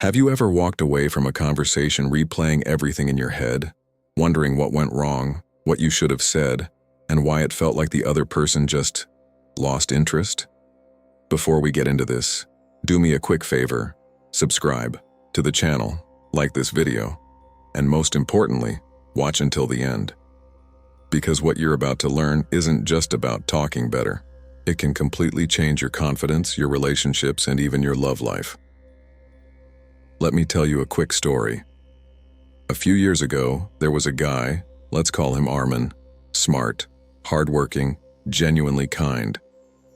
Have you ever walked away from a conversation replaying everything in your head, wondering what went wrong, what you should have said, and why it felt like the other person just lost interest? Before we get into this, do me a quick favor, subscribe to the channel, like this video, and most importantly, watch until the end. Because what you're about to learn isn't just about talking better. It can completely change your confidence, your relationships, and even your love life. Let me tell you a quick story. A few years ago, there was a guy, let's call him Armin, smart, hardworking, genuinely kind.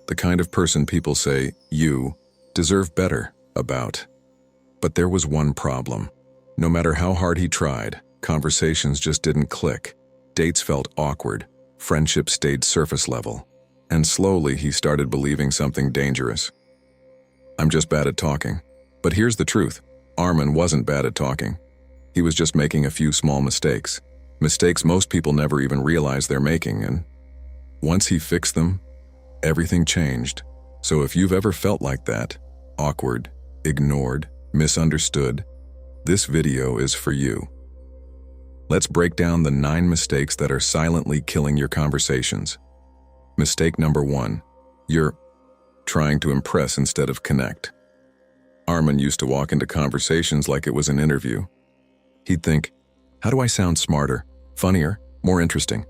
The kind of person people say, you deserve better about. But there was one problem. No matter how hard he tried, conversations just didn't click. Dates felt awkward, friendships stayed surface level, and slowly he started believing something dangerous. I'm just bad at talking. But here's the truth. Armin wasn't bad at talking. He was just making a few small mistakes. Mistakes most people never even realize they're making, and once he fixed them, everything changed. So if you've ever felt like that, awkward, ignored, misunderstood, this video is for you. Let's break down the 9 mistakes that are silently killing your conversations. Mistake number 1. You're trying to impress instead of connect. Armin used to walk into conversations like it was an interview. He'd think, how do I sound smarter, funnier, more interesting?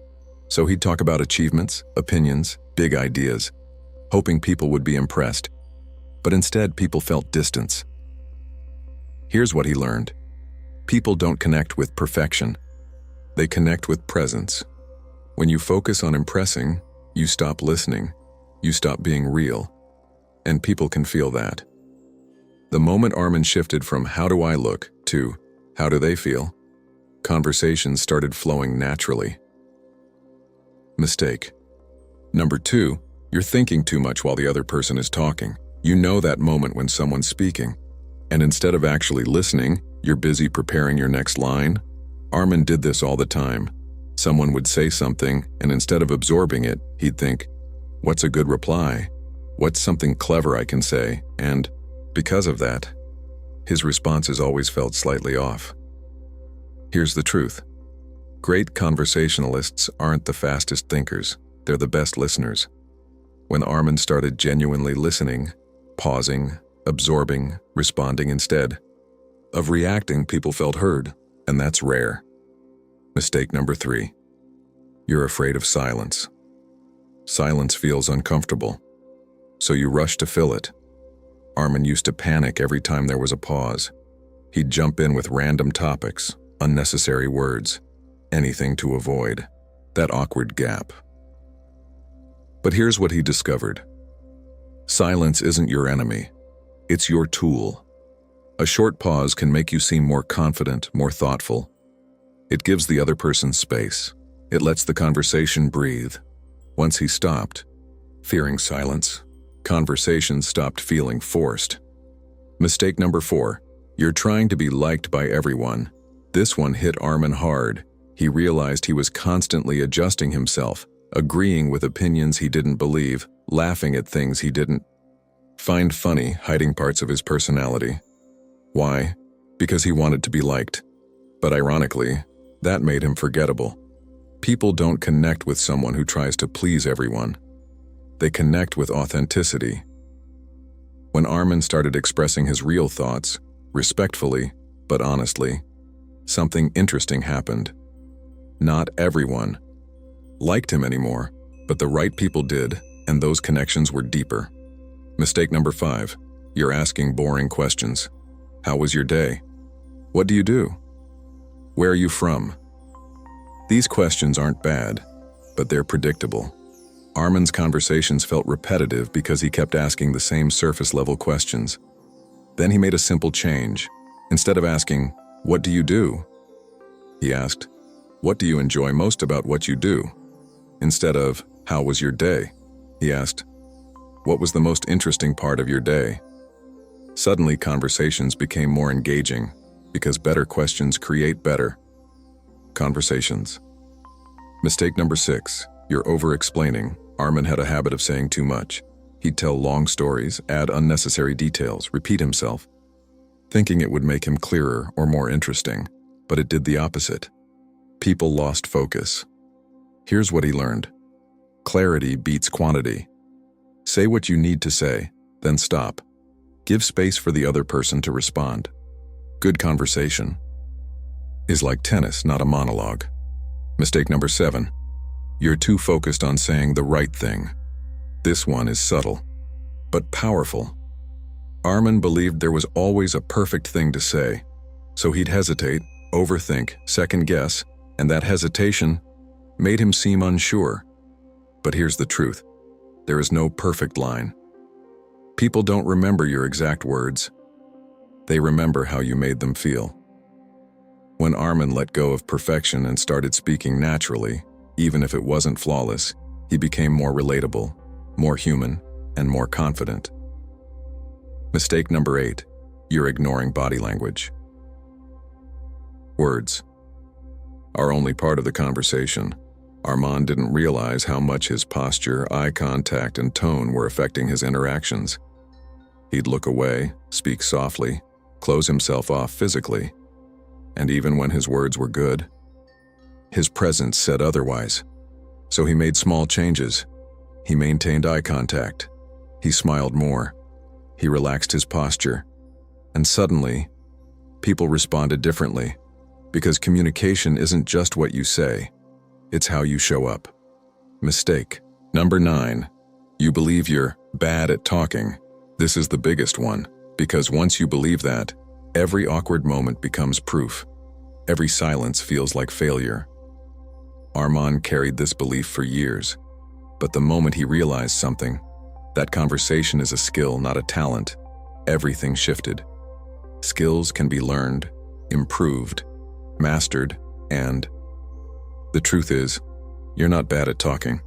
So he'd talk about achievements, opinions, big ideas, hoping people would be impressed. But instead, people felt distance. Here's what he learned. People don't connect with perfection. They connect with presence. When you focus on impressing, you stop listening, you stop being real, and people can feel that. The moment Armin shifted from how do I look to how do they feel, conversations started flowing naturally. Mistake number 2, you're thinking too much while the other person is talking. You know that moment when someone's speaking, and instead of actually listening, you're busy preparing your next line. Armin did this all the time. Someone would say something, and instead of absorbing it, he'd think, what's a good reply? What's something clever I can say? And because of that, his responses always felt slightly off. Here's the truth. Great conversationalists aren't the fastest thinkers, they're the best listeners. When Armin started genuinely listening, pausing, absorbing, responding instead of reacting, people felt heard, and that's rare. Mistake number 3. You're afraid of silence. Silence feels uncomfortable, so you rush to fill it. Armin used to panic every time there was a pause. He'd jump in with random topics, unnecessary words, anything to avoid that awkward gap. But here's what he discovered. Silence isn't your enemy. It's your tool. A short pause can make you seem more confident, more thoughtful. It gives the other person space. It lets the conversation breathe. Once he stopped, fearing silence, conversations stopped feeling forced. Mistake number 4. You're trying to be liked by everyone. This one hit Armin hard. He realized he was constantly adjusting himself, agreeing with opinions he didn't believe, laughing at things he didn't find funny, hiding parts of his personality. Why? Because he wanted to be liked. But ironically, that made him forgettable. People don't connect with someone who tries to please everyone. They connect with authenticity. When Armin started expressing his real thoughts, respectfully, but honestly, something interesting happened. Not everyone liked him anymore, but the right people did, and those connections were deeper. Mistake number 5. You're asking boring questions. How was your day? What do you do? Where are you from? These questions aren't bad, but they're predictable. Armin's conversations felt repetitive because he kept asking the same surface-level questions. Then he made a simple change. Instead of asking, what do you do? He asked, what do you enjoy most about what you do? Instead of, how was your day? He asked, what was the most interesting part of your day? Suddenly, conversations became more engaging because better questions create better conversations. Mistake number 6. You're over-explaining. Armin had a habit of saying too much. He'd tell long stories, add unnecessary details, repeat himself. thinking it would make him clearer or more interesting, but it did the opposite. People lost focus. Here's what he learned. Clarity beats quantity. Say what you need to say, then stop. Give space for the other person to respond. Good conversation is like tennis, not a monologue. Mistake number 7. You're too focused on saying the right thing. This one is subtle, but powerful. Armin believed there was always a perfect thing to say, so he'd hesitate, overthink, second guess, and that hesitation made him seem unsure. But here's the truth. There is no perfect line. People don't remember your exact words. They remember how you made them feel. When Armin let go of perfection and started speaking naturally, even if it wasn't flawless, he became more relatable, more human, and more confident. Mistake number 8. You're ignoring body language. Words are only part of the conversation. Armin didn't realize how much his posture, eye contact, and tone were affecting his interactions. He'd look away, speak softly, close himself off physically, and even when his words were good, his presence said otherwise. So he made small changes. He maintained eye contact. He smiled more. He relaxed his posture. And suddenly, people responded differently, because communication isn't just what you say, it's how you show up. Mistake number 9. You believe you're bad at talking. This is the biggest one, because once you believe that, every awkward moment becomes proof. Every silence feels like failure. Armin carried this belief for years, but the moment he realized something, that conversation is a skill, not a talent, everything shifted. Skills can be learned, improved, mastered, and the truth is, you're not bad at talking.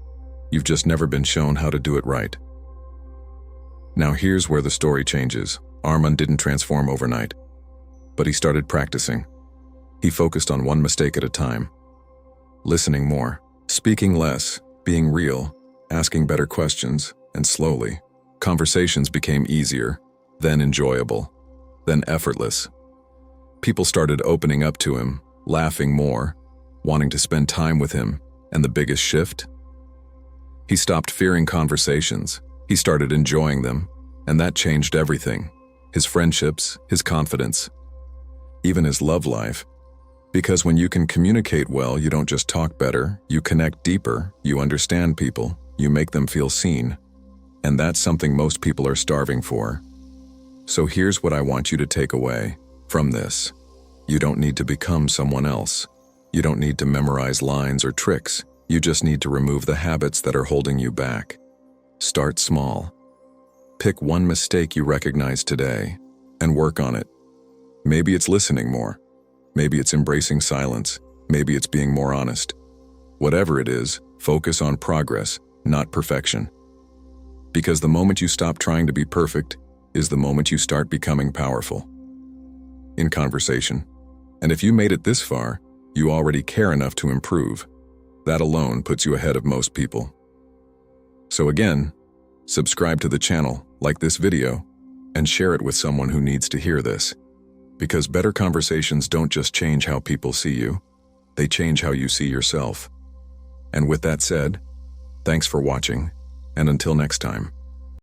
You've just never been shown how to do it right. Now here's where the story changes. Armin didn't transform overnight, but he started practicing. He focused on one mistake at a time. Listening more, speaking less, being real, asking better questions, and slowly, conversations became easier, then enjoyable, then effortless. People started opening up to him, laughing more, wanting to spend time with him, and the biggest shift? He stopped fearing conversations. He started enjoying them, and that changed everything. His friendships, his confidence, even his love life. Because when you can communicate well, you don't just talk better, you connect deeper, you understand people, you make them feel seen. And that's something most people are starving for. So here's what I want you to take away from this. You don't need to become someone else. You don't need to memorize lines or tricks. You just need to remove the habits that are holding you back. Start small. Pick one mistake you recognize today and work on it. Maybe it's listening more. Maybe it's embracing silence. Maybe it's being more honest. Whatever it is, focus on progress, not perfection. Because the moment you stop trying to be perfect is the moment you start becoming powerful. In conversation. And if you made it this far, you already care enough to improve. That alone puts you ahead of most people. So again, subscribe to the channel, like this video, and share it with someone who needs to hear this. Because better conversations don't just change how people see you, they change how you see yourself. And with that said, thanks for watching, and until next time.